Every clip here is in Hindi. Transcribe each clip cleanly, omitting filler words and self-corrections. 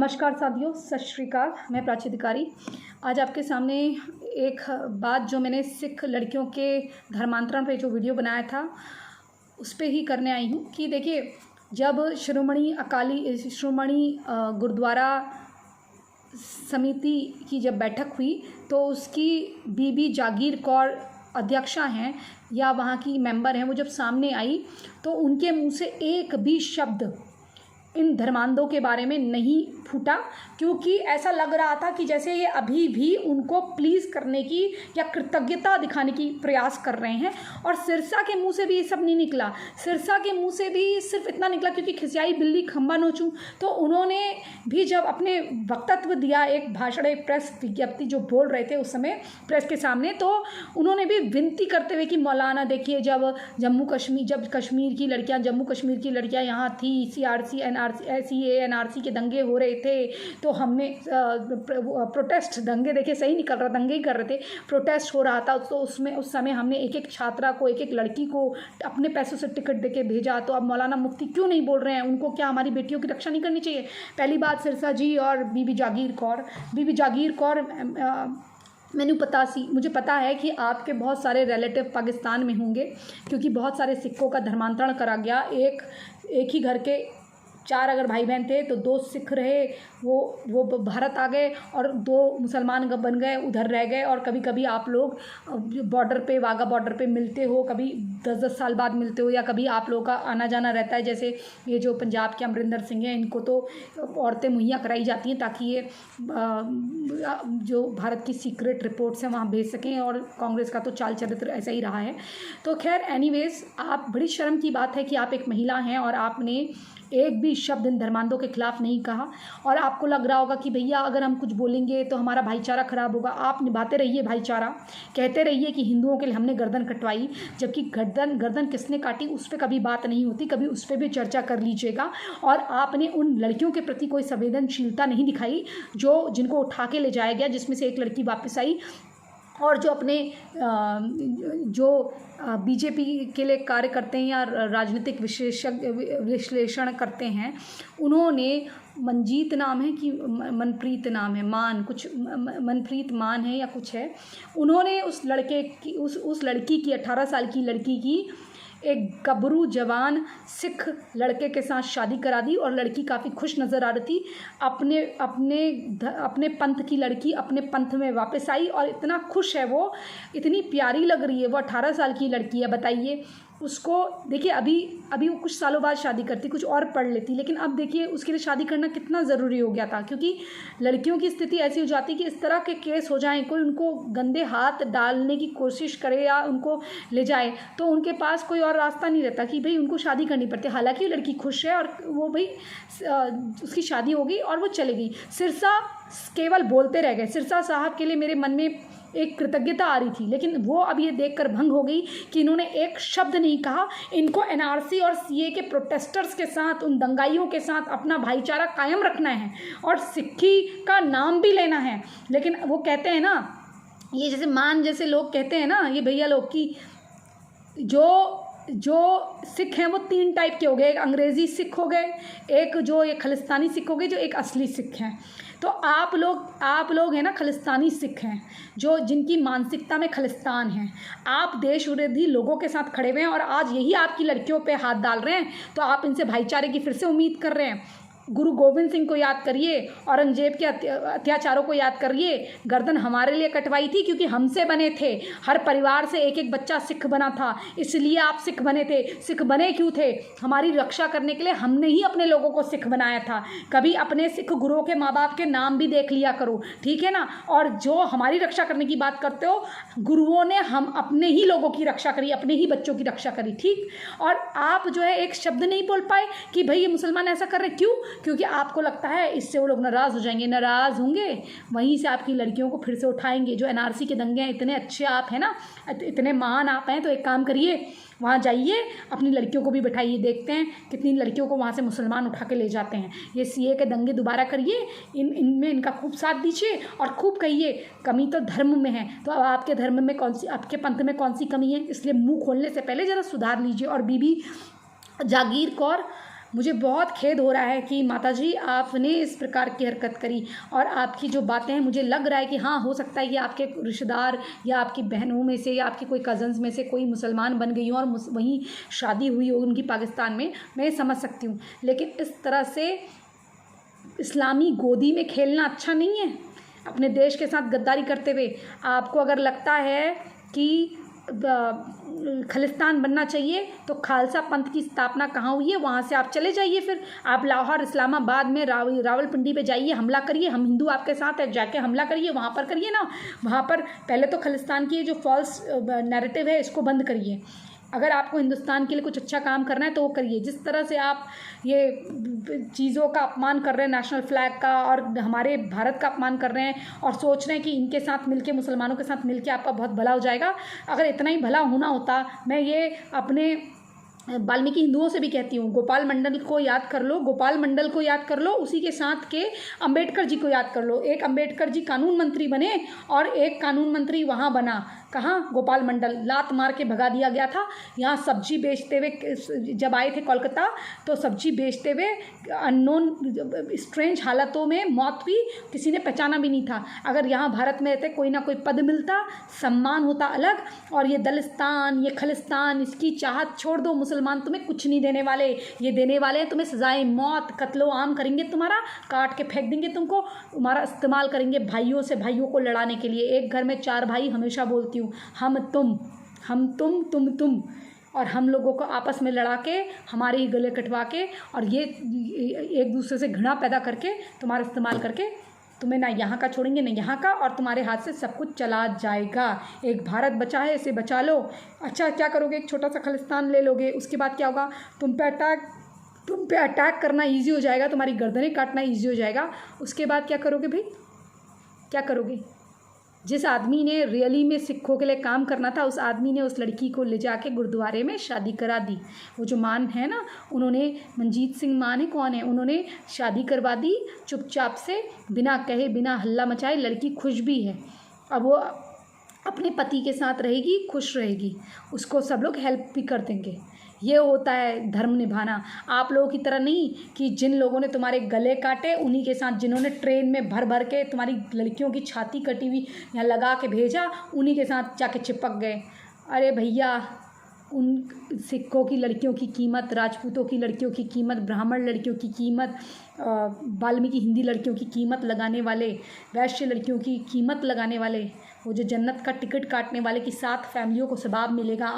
नमस्कार साथियों, सत श्री अकाल। मैं प्राची अधिकारी आज आपके सामने एक बात जो मैंने सिख लड़कियों के धर्मांतरण पे जो वीडियो बनाया था उस पे ही करने आई हूँ कि देखिए, जब श्रोमणी गुरुद्वारा समिति की जब बैठक हुई तो उसकी बीबी जागीर कौर अध्यक्षा हैं या वहाँ की मेंबर हैं, वो जब सामने आई तो उनके मुंह से एक भी शब्द इन धर्मांधों के बारे में नहीं फूटा, क्योंकि ऐसा लग रहा था कि जैसे ये अभी भी उनको प्लीज़ करने की या कृतज्ञता दिखाने की प्रयास कर रहे हैं। और सिरसा के मुंह से भी ये सब नहीं निकला। सिरसा के मुंह से भी सिर्फ इतना निकला क्योंकि खिसियाई बिल्ली खंबा नोचूं, तो उन्होंने भी जब अपने वक्तव्य दिया, एक भाषण, एक प्रेस विज्ञप्ति जो बोल रहे थे उस समय प्रेस के सामने, तो उन्होंने भी विनती करते हुए कि मौलाना देखिए, जब कश्मीर की लड़कियाँ जम्मू कश्मीर की लड़कियाँ यहाँ थी, CRC NRC के दंगे हो रहे थे, तो हमने प्रोटेस्ट, दंगे देखिए सही निकल रहा, दंगे ही कर रहे थे, प्रोटेस्ट हो रहा था, तो उसमें उस समय हमने एक एक छात्रा को, एक एक लड़की को अपने पैसों से टिकट देके भेजा। तो अब मौलाना मुफ्ती क्यों नहीं बोल रहे हैं? उनको क्या हमारी बेटियों की रक्षा नहीं करनी चाहिए? पहली बात सिरसा जी और बीबी जागीर कौर मुझे पता है कि आपके बहुत सारे रिलेटिव पाकिस्तान में होंगे, क्योंकि बहुत सारे सिखों का धर्मांतरण करा गया। एक ही घर के 4 अगर भाई बहन थे तो 2 सिख रहे, वो भारत आ गए, और 2 मुसलमान बन गए, उधर रह गए। और कभी कभी आप लोग बॉर्डर पे, वाघा बॉर्डर पे मिलते हो, कभी 10-10 साल बाद मिलते हो, या कभी आप लोगों का आना जाना रहता है। जैसे ये जो पंजाब के अमरिंदर सिंह हैं, इनको तो औरतें मुहैया कराई जाती हैं ताकि ये जो भारत की सीक्रेट रिपोर्ट्स हैं वहाँ भेज सकें, और कांग्रेस का तो चाल चरित्र ऐसा ही रहा है। तो खैर, एनीवेज, आप, बड़ी शर्म की बात है कि आप एक महिला हैं और आपने एक भी शब्द इन धर्मांधों के खिलाफ नहीं कहा। और आपको लग रहा होगा कि भैया अगर हम कुछ बोलेंगे तो हमारा भाईचारा खराब होगा। आप निभाते रहिए भाईचारा, कहते रहिए कि हिंदुओं के लिए हमने गर्दन कटवाई, जबकि गर्दन किसने काटी उस पर कभी बात नहीं होती, कभी उस पर भी चर्चा कर लीजिएगा। और आपने उन लड़कियों के प्रति कोई संवेदनशीलता नहीं दिखाई जिनको उठा के ले जाया गया, जिसमें से एक लड़की वापस आई, और जो अपने बीजेपी के लिए कार्य करते हैं या राजनीतिक विश्लेषण करते हैं, उन्होंने, मनजीत नाम है कि मनप्रीत नाम है, मनप्रीत मान है या कुछ है, उन्होंने उस लड़की की 18 साल की लड़की की एक गबरू जवान सिख लड़के के साथ शादी करा दी। और लड़की काफ़ी खुश नज़र आ रही थी। अपने पंथ की लड़की अपने पंथ में वापस आई और इतना खुश है वो, इतनी प्यारी लग रही है वो। 18 साल की लड़की है, बताइए उसको। देखिए, अभी वो कुछ सालों बाद शादी करती, कुछ और पढ़ लेती, लेकिन अब देखिए उसके लिए शादी करना कितना ज़रूरी हो गया था, क्योंकि लड़कियों की स्थिति ऐसी हो जाती कि इस तरह के केस हो जाएं, कोई उनको गंदे हाथ डालने की कोशिश करे या उनको ले जाए, तो उनके पास कोई और रास्ता नहीं रहता कि भाई उनको शादी करनी पड़ती। हालांकि लड़की खुश है और वो भाई उसकी शादी हो गई और वो चले गई। सिरसा केवल बोलते रह गए। सिरसा साहब के लिए मेरे मन में एक कृतज्ञता आ रही थी, लेकिन वो अब ये देखकर भंग हो गई कि इन्होंने एक शब्द नहीं कहा। इनको NRC और CA के प्रोटेस्टर्स के साथ, उन दंगाइयों के साथ अपना भाईचारा कायम रखना है और सिक्खी का नाम भी लेना है। लेकिन वो कहते हैं ना, ये जैसे लोग कहते हैं ना, ये भैया लोग, कि जो सिख हैं वो 3 टाइप के हो गए। एक अंग्रेज़ी सिख हो गए, एक जो ये खलिस्तानी सिख हो गए, जो एक असली सिख हैं। तो आप लोग हैं ना, खलिस्तानी सिख हैं, जिनकी मानसिकता में खलिस्तान है। आप देश विरोधी लोगों के साथ खड़े हुए हैं और आज यही आपकी लड़कियों पे हाथ डाल रहे हैं, तो आप इनसे भाईचारे की फिर से उम्मीद कर रहे हैं। गुरु गोविंद सिंह को याद करिए, औरंगजेब के अत्याचारों को याद करिए। गर्दन हमारे लिए कटवाई थी क्योंकि हमसे बने थे। हर परिवार से एक एक बच्चा सिख बना था, इसलिए आप सिख बने थे। सिख बने क्यों थे? हमारी रक्षा करने के लिए। हमने ही अपने लोगों को सिख बनाया था। कभी अपने सिख गुरुओं के माँ बाप के नाम भी देख लिया करो, ठीक है ना। और जो हमारी रक्षा करने की बात करते हो, गुरुओं ने हम अपने ही लोगों की रक्षा करी, अपने ही बच्चों की रक्षा करी, ठीक। और आप जो है एक शब्द नहीं बोल पाए कि भाई ये मुसलमान ऐसा कर रहे। क्यों? क्योंकि आपको लगता है इससे वो लोग नाराज़ हो जाएंगे। नाराज़ होंगे, वहीं से आपकी लड़कियों को फिर से उठाएंगे। जो NRC के दंगे हैं, इतने अच्छे आप हैं ना, इतने महान आप हैं, तो एक काम करिए, वहाँ जाइए, अपनी लड़कियों को भी बैठाइए, देखते हैं कितनी लड़कियों को वहाँ से मुसलमान उठा के ले जाते हैं। ये CA के दंगे दोबारा करिए, इनमें इनका खूब साथ दीजिए और खूब कहिए कमी तो धर्म में है। तो अब आपके धर्म में कौन सी, आपके पंथ में कौन सी कमी है? इसलिए मुँह खोलने से पहले ज़रा सुधार लीजिए। और बीबी जागीर कौर मुझे बहुत खेद हो रहा है कि माताजी आपने इस प्रकार की हरकत करी, और आपकी जो बातें हैं मुझे लग रहा है कि हाँ, हो सकता है कि आपके रिश्तेदार या आपकी बहनों में से या आपकी कोई कज़न्स में से कोई मुसलमान बन गई हो और वहीं शादी हुई हो उनकी पाकिस्तान में, मैं ये समझ सकती हूँ। लेकिन इस तरह से इस्लामी गोदी में खेलना अच्छा नहीं है अपने देश के साथ गद्दारी करते हुए। आपको अगर लगता है कि खालिस्तान बनना चाहिए तो खालसा पंथ की स्थापना कहाँ हुई है, वहाँ से आप चले जाइए। फिर आप लाहौर, इस्लामाबाद में रावलपिंडी पे जाइए, हमला करिए, हम हिंदू आपके साथ है, जाके हमला करिए, वहाँ पर करिए ना। वहाँ पर पहले तो खालिस्तान की जो फॉल्स नैरेटिव है इसको बंद करिए। अगर आपको हिंदुस्तान के लिए कुछ अच्छा काम करना है तो वो करिए। जिस तरह से आप ये चीज़ों का अपमान कर रहे हैं, नेशनल फ्लैग का और हमारे भारत का अपमान कर रहे हैं और सोच रहे हैं कि इनके साथ मिलके, मुसलमानों के साथ मिलके आपका बहुत भला हो जाएगा, अगर इतना ही भला होना होता, मैं ये अपने वाल्मीकि हिंदुओं से भी कहती हूँ, गोपाल मंडल को याद कर लो, गोपाल मंडल को याद कर लो, उसी के साथ के अंबेडकर जी को याद कर लो। एक अंबेडकर जी कानून मंत्री बने और एक कानून मंत्री वहाँ बना, कहाँ, गोपाल मंडल, लात मार के भगा दिया गया था। यहाँ सब्जी बेचते हुए जब आए थे कोलकाता तो सब्जी बेचते हुए अननोन स्ट्रेंज हालतों में मौत हुई, किसी ने पहचाना भी नहीं था। अगर यहाँ भारत में रहते कोई ना कोई पद मिलता, सम्मान होता अलग। और ये दलिस्तान, ये खलिस्तान, इसकी चाहत छोड़ दो। मुसलमान तुम्हें कुछ नहीं देने वाले, ये देने वाले हैं तुम्हें सजाए मौत, कत्लो आम करेंगे, तुम्हारा काट के फेंक देंगे तुमको, तुम्हारा इस्तेमाल करेंगे भाइयों से भाइयों को लड़ाने के लिए। एक घर में 4 भाई, हमेशा बोलती हूँ, हम तुम तुम, और हम लोगों को आपस में लड़ा के, हमारे ही गले कटवा के, और ये एक दूसरे से घृणा पैदा करके, तुम्हारा इस्तेमाल करके, तुम्हें ना यहाँ का छोड़ेंगे ना यहाँ का, और तुम्हारे हाथ से सब कुछ चला जाएगा। एक भारत बचा है, इसे बचा लो। अच्छा, क्या करोगे? एक छोटा सा खालिस्तान ले लोगे, उसके बाद क्या होगा? तुम पे अटैक करना ईजी हो जाएगा, तुम्हारी गर्दनें काटना ईजी हो जाएगा। उसके बाद क्या करोगे भाई? क्या करोगे? जिस आदमी ने रियली में सिखों के लिए काम करना था, उस आदमी ने उस लड़की को ले जाके गुरुद्वारे में शादी करा दी। वो जो मान है ना, उन्होंने, मनजीत सिंह मान है, कौन है, उन्होंने शादी करवा दी चुपचाप से, बिना कहे, बिना हल्ला मचाए। लड़की खुश भी है, अब वो अपने पति के साथ रहेगी, खुश रहेगी, उसको सब लोग हेल्प भी कर देंगे। ये होता है धर्म निभाना। आप लोगों की तरह नहीं कि जिन लोगों ने तुम्हारे गले काटे, उन्हीं के साथ जिन्होंने ट्रेन में भर भर के तुम्हारी लड़कियों की छाती कटी हुई यहाँ लगा के भेजा, उन्हीं के साथ जाके चिपक गए। अरे भैया, उन सिखों की लड़कियों की कीमत, राजपूतों की लड़कियों की कीमत, ब्राह्मण लड़कियों की कीमत, वाल्मीकि हिंदी लड़कियों की कीमत लगाने वाले, वैश्य लड़कियों की कीमत लगाने वाले, वो जो जन्नत का टिकट काटने वाले की 7 फैमिलियों को सबाब मिलेगा,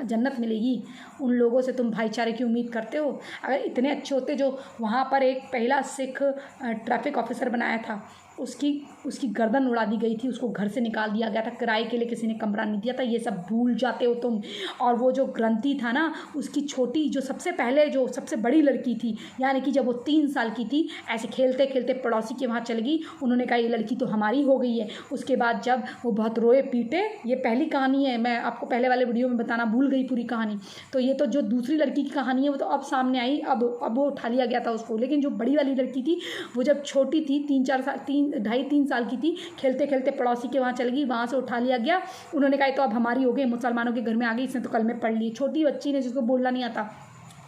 जन्नत मिलेगी, उन लोगों से तुम भाईचारे की उम्मीद करते हो? अगर इतने अच्छे होते, जो वहाँ पर एक पहला सिख ट्रैफिक ऑफिसर बनाया था, उसकी गर्दन उड़ा दी गई थी, उसको घर से निकाल दिया गया था, किराए के लिए किसी ने कमरा नहीं दिया था, ये सब भूल जाते हो तुम। और वो जो ग्रंथी था ना, उसकी छोटी, जो सबसे पहले, जो सबसे बड़ी लड़की थी, यानी कि जब वो 3 साल की थी, ऐसे खेलते खेलते पड़ोसी के वहाँ चल गई, उन्होंने कहा ये लड़की तो हमारी हो गई है। उसके बाद जब वो बहुत रोए पीटे, ये पहली कहानी है, मैं आपको पहले वाले वीडियो में बताना भूल गई पूरी कहानी। तो ये तो जो दूसरी लड़की की कहानी है वो तो अब सामने आई, अब वो उठा लिया गया था उसको। लेकिन जो बड़ी वाली लड़की थी, वो जब छोटी थी, 3 साल की थी, खेलते खेलते पड़ोसी के वहाँ चल गई, वहाँ से उठा लिया गया। उन्होंने कहा तो अब हमारी हो गई, मुसलमानों के घर में आ गई, इसने तो कलमे पढ़ लिए। छोटी बच्ची ने, जिसको बोलना नहीं आता।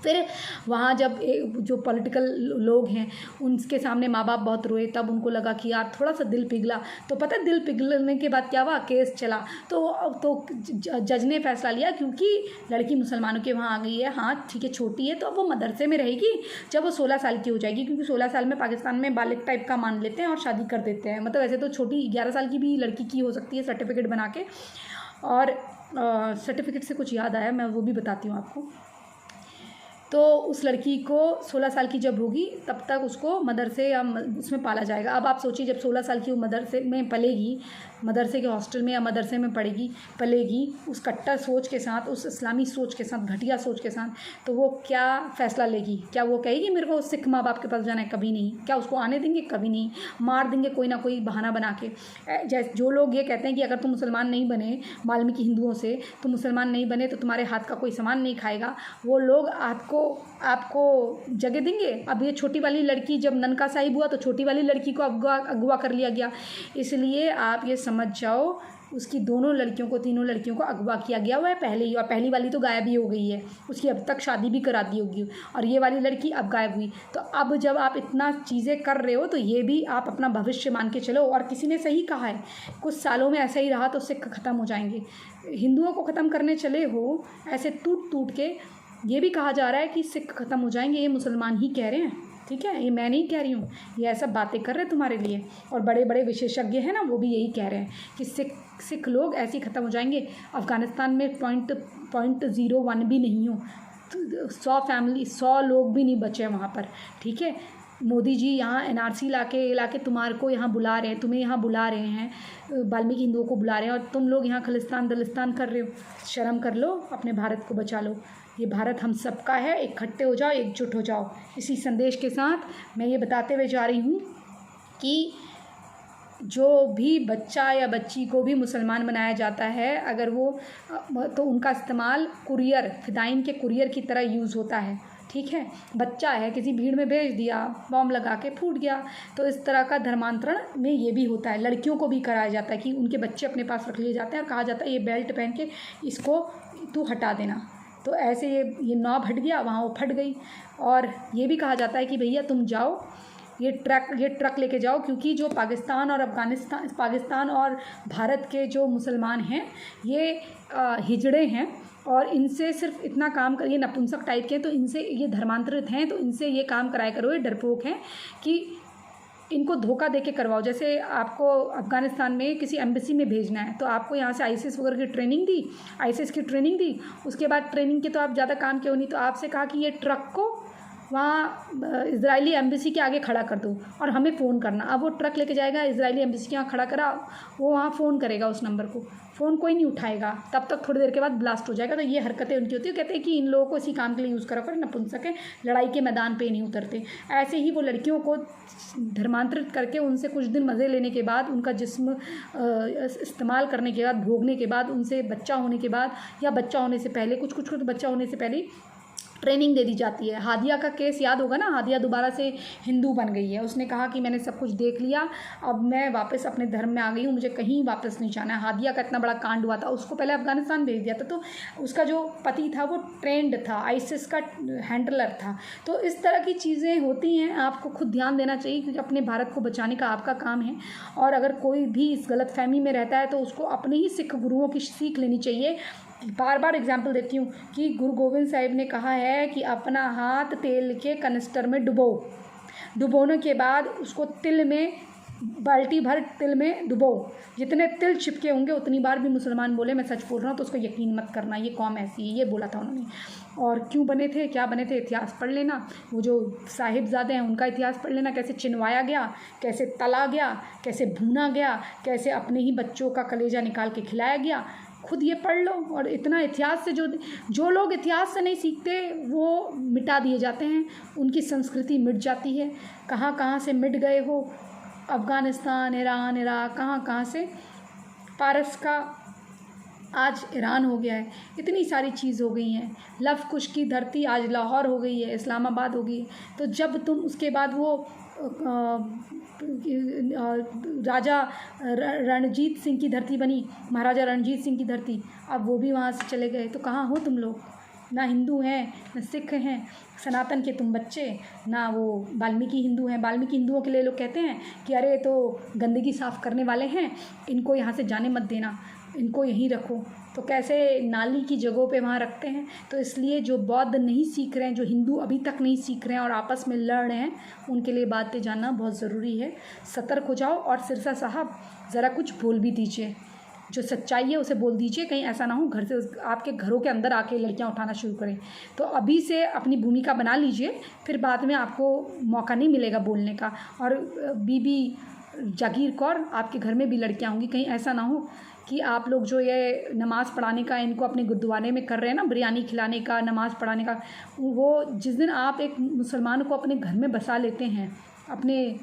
फिर वहाँ जब जो पॉलिटिकल लोग हैं उनके सामने माँ बाप बहुत रोए, तब उनको लगा कि यार थोड़ा सा दिल पिघला। तो पता है दिल पिघलने के बाद क्या हुआ? केस चला। तो जज ने फैसला लिया, क्योंकि लड़की मुसलमानों के वहाँ आ गई है, हाँ ठीक है छोटी है, तो अब वो मदरसे में रहेगी जब वो 16 साल की हो जाएगी, क्योंकि 16 साल में पाकिस्तान में बालिग टाइप का मान लेते हैं और शादी कर देते हैं। मतलब ऐसे तो छोटी 11 साल की भी लड़की की हो सकती है सर्टिफिकेट बना के। और सर्टिफिकेट से कुछ याद आया, मैं वो भी बताती हूँ आपको। तो उस लड़की को 16 साल की जब होगी तब तक उसको मदरसे या उसमें पाला जाएगा। अब आप सोचिए, जब 16 साल की वो मदरसे में पलेगी, मदरसे के हॉस्टल में या मदरसे में पलेगी उस कट्टर सोच के साथ, उस इस्लामी सोच के साथ, घटिया सोच के साथ, तो वो क्या फ़ैसला लेगी? क्या वो कहेगी मेरे को सिख माँ बाप के पास जाना है? कभी नहीं। क्या उसको आने देंगे? कभी नहीं। मार देंगे कोई ना कोई बहाना बना के। जैसे जो लोग ये कहते हैं कि अगर तुम मुसलमान नहीं बने वाल्मीकि हिंदुओं से, तुम मुसलमान नहीं बने तो तुम्हारे हाथ का कोई सामान नहीं खाएगा, वो लोग आपको आपको जगह देंगे। अब ये छोटी वाली लड़की जब ननका साहिब हुआ तो छोटी वाली लड़की को अगवा कर लिया गया, इसलिए आप ये समझ जाओ उसकी दोनों लड़कियों को, तीनों लड़कियों को अगवा किया गया हुआ है पहले ही, और पहली वाली तो गायब ही हो गई है, उसकी अब तक शादी भी करा दी होगी, और ये वाली लड़की अब गायब हुई। तो अब जब आप इतना चीज़ें कर रहे हो तो ये भी आप अपना भविष्य मान के चलो। और किसी ने सही कहा है, कुछ सालों में ऐसा ही रहा तो सिख ख़त्म हो जाएंगे। हिंदुओं को ख़त्म करने चले हो ऐसे टूट टूट के, ये भी कहा जा रहा है कि सिख ख़त्म हो जाएंगे, ये मुसलमान ही कह रहे हैं, ठीक है, ये मैं नहीं कह रही हूँ, ये ऐसा बातें कर रहे हैं तुम्हारे लिए। और बड़े बड़े विशेषज्ञ हैं ना, वो भी यही कह रहे हैं कि सिख लोग ऐसे ही ख़त्म हो जाएंगे। अफ़गानिस्तान में 0.01 भी नहीं हो, 100 लोग भी नहीं बचे वहाँ पर, ठीक है। मोदी जी यहाँ NRC लाके तुम्हारे को यहाँ बुला रहे हैं, तुम्हें यहाँ बुला रहे हैं, वाल्मीकि हिंदुओं को बुला रहे हैं, और तुम लोग यहाँ खलिस्तान दलिस्तान कर रहे हो। शर्म कर लो, अपने भारत को बचा लो। ये भारत हम सबका है, इकट्ठे हो जाओ, एकजुट हो जाओ। इसी संदेश के साथ मैं ये बताते हुए जा रही हूँ कि जो भी बच्चा या बच्ची को भी मुसलमान बनाया जाता है, अगर वो तो उनका इस्तेमाल कुरियर, फ़िदाइन के कुरियर की तरह यूज़ होता है, ठीक है। बच्चा है, किसी भीड़ में भेज दिया, बॉम्ब लगा के फूट गया। तो इस तरह का धर्मांतरण में ये भी होता है। लड़कियों को भी कराया जाता है कि उनके बच्चे अपने पास रख लिए जाते हैं और कहा जाता है ये बेल्ट पहन के इसको तू हटा देना। तो ऐसे ये नॉब हट गया, वहाँ वो फट गई। और ये भी कहा जाता है कि भैया तुम जाओ, ये ट्रक लेके जाओ, क्योंकि जो पाकिस्तान और भारत के जो मुसलमान हैं ये हिजड़े हैं, और इनसे सिर्फ इतना काम कर, ये नपुंसक टाइप के हैं, तो इनसे ये धर्मांतरित हैं, तो इनसे ये काम कराया करो, ये डरपोक हैं कि इनको धोखा देके करवाओ। जैसे आपको अफ़गानिस्तान में किसी एम्बेसी में भेजना है, तो आपको यहाँ से आईसिस वगैरह की ट्रेनिंग दी, आईसिस की ट्रेनिंग दी, उसके बाद ट्रेनिंग के तो आप ज़्यादा काम क्यों नहीं, तो आपसे कहा कि ये ट्रक को वहाँ इजरायली एम्बेसी के आगे खड़ा कर दो और हमें फ़ोन करना। अब वो ट्रक लेके जाएगा, इजरायली एम्बेसी के यहाँ खड़ा करा, वो वहाँ फ़ोन करेगा उस नंबर को, फ़ोन कोई नहीं उठाएगा, तब तक थोड़ी देर के बाद ब्लास्ट हो जाएगा। तो ये हरकतें उनकी होती है। कहते हैं कि इन लोगों को इसी काम के लिए यूज़ करा कर, नपुंसक है, लड़ाई के मैदान पे नहीं उतरते। ऐसे ही वो लड़कियों को धर्मांतरित करके उनसे कुछ दिन मज़े लेने के बाद, उनका जिस्म इस्तेमाल करने के बाद, भोगने के बाद, उनसे बच्चा होने के बाद या बच्चा होने से पहले, कुछ बच्चा होने से पहले ट्रेनिंग दे दी जाती है। हादिया का केस याद होगा ना, हादिया दोबारा से हिंदू बन गई है। उसने कहा कि मैंने सब कुछ देख लिया, अब मैं वापस अपने धर्म में आ गई हूँ, मुझे कहीं वापस नहीं जाना है। हादिया का इतना बड़ा कांड हुआ था, उसको पहले अफ़गानिस्तान भेज दिया था, तो उसका जो पति था वो ट्रेंड था, आईसिस का हैंडलर था। तो इस तरह की चीज़ें होती हैं, आपको खुद ध्यान देना चाहिए, क्योंकि अपने भारत को बचाने का आपका काम है। और अगर कोई भी इस गलतफहमी में रहता है तो उसको अपने ही सिख गुरुओं की सीख लेनी चाहिए। बार बार एग्जाम्पल देती हूँ कि गुरु गोविंद साहिब ने कहा है कि अपना हाथ तेल के कनिस्टर में डुबोने के बाद उसको तिल में, बाल्टी भर तिल में डुबो, जितने तिल छिपके होंगे उतनी बार भी मुसलमान बोले मैं सच बोल रहा हूँ तो उसको यकीन मत करना, ये कौम ऐसी है, ये बोला था उन्होंने। और क्यों बने थे, क्या बने थे, इतिहास पढ़ लेना। वो जो साहिबजादे हैं उनका इतिहास पढ़ लेना, कैसे चिनवाया गया, कैसे तला गया, कैसे भूना गया, कैसे अपने ही बच्चों का कलेजा निकाल के खिलाया गया, खुद ये पढ़ लो। और इतना इतिहास से जो लोग इतिहास से नहीं सीखते वो मिटा दिए जाते हैं, उनकी संस्कृति मिट जाती है। कहाँ कहाँ से मिट गए हो, अफ़गानिस्तान, ईरान, इराक़, कहाँ से, पारस का आज ईरान हो गया है, इतनी सारी चीज़ हो गई हैं। लव कुश की धरती आज लाहौर हो गई है, इस्लामाबाद हो गई। तो जब तुम उसके बाद वो राजा रणजीत सिंह की धरती बनी, महाराजा रणजीत सिंह की धरती, अब वो भी वहाँ से चले गए। तो कहाँ हो तुम लोग, ना हिंदू हैं ना सिख हैं, सनातन के तुम बच्चे, ना वो वाल्मीकि हिंदू हैं। वाल्मीकि हिंदुओं के लिए लोग कहते हैं कि अरे तो गंदगी साफ़ करने वाले हैं, इनको यहाँ से जाने मत देना, इनको यहीं रखो। तो कैसे नाली की जगहों पे वहाँ रखते हैं। तो इसलिए जो बौद्ध नहीं सीख रहे हैं, जो हिंदू अभी तक नहीं सीख रहे हैं और आपस में लड़ रहे हैं, उनके लिए बातें जानना बहुत ज़रूरी है। सतर्क हो जाओ। और सिरसा साहब ज़रा कुछ बोल भी दीजिए, जो सच्चाई है उसे बोल दीजिए, कहीं ऐसा ना हो घर से आपके घरों के अंदर आके लड़कियां उठाना शुरू करें। तो अभी से अपनी भूमिका बना लीजिए, फिर बाद में आपको मौका नहीं मिलेगा बोलने का। और बीबी जागीर कौर, आपके घर में भी लड़कियां होंगी, कहीं ऐसा ना हो कि आप लोग जो ये नमाज़ पढ़ाने का इनको अपने गुरुद्वारे में कर रहे हैं ना, बिरयानी खिलाने का, नमाज़ पढ़ाने का, वो जिस दिन आप एक मुसलमान को अपने घर में बसा लेते हैं, अपने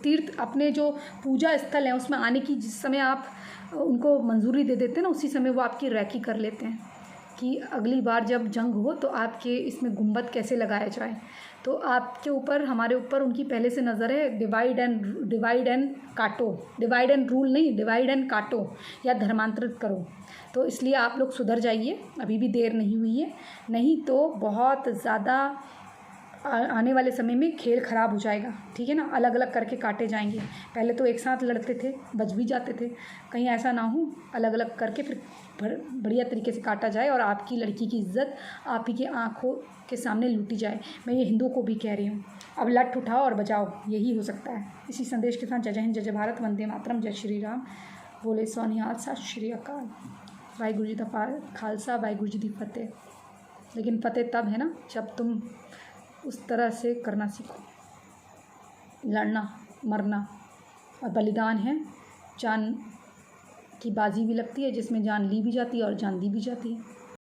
तीर्थ, अपने जो पूजा स्थल है उसमें आने की जिस समय आप उनको मंजूरी दे देते हैं ना, उसी समय वो आपकी रैकी कर लेते हैं। कि अगली बार जब जंग हो तो आपके इसमें गुंबद कैसे लगाया जाए। तो आपके ऊपर, हमारे ऊपर उनकी पहले से नज़र है। डिवाइड एंड काटो, डिवाइड एंड रूल नहीं, डिवाइड एंड काटो या धर्मांतरित करो। तो इसलिए आप लोग सुधर जाइए, अभी भी देर नहीं हुई है, नहीं तो बहुत ज़्यादा आने वाले समय में खेल ख़राब हो जाएगा, ठीक है ना। अलग अलग करके काटे जाएंगे, पहले तो एक साथ लड़ते थे, बच भी जाते थे, कहीं ऐसा ना हो अलग अलग करके फिर बढ़िया तरीके से काटा जाए और आपकी लड़की की इज्जत आप ही की आँखों के सामने लूटी जाए। मैं ये हिंदुओं को भी कह रही हूँ, अब लठ उठाओ और बजाओ, यही हो सकता है। इसी संदेश के साथ जय हिंद, जय भारत, वंदे मातरम, जय श्री राम, बोले सोनिहाल, सत श्री अकाल, वाहिगुरू जी दा खालसा, वाहिगुरू जी दी फतेह। लेकिन फतेह तब है ना जब तुम उस तरह से करना सीखो, लड़ना मरना, और बलिदान है, जान की बाजी भी लगती है, जिसमें जान ली भी जाती है और जान दी भी जाती है।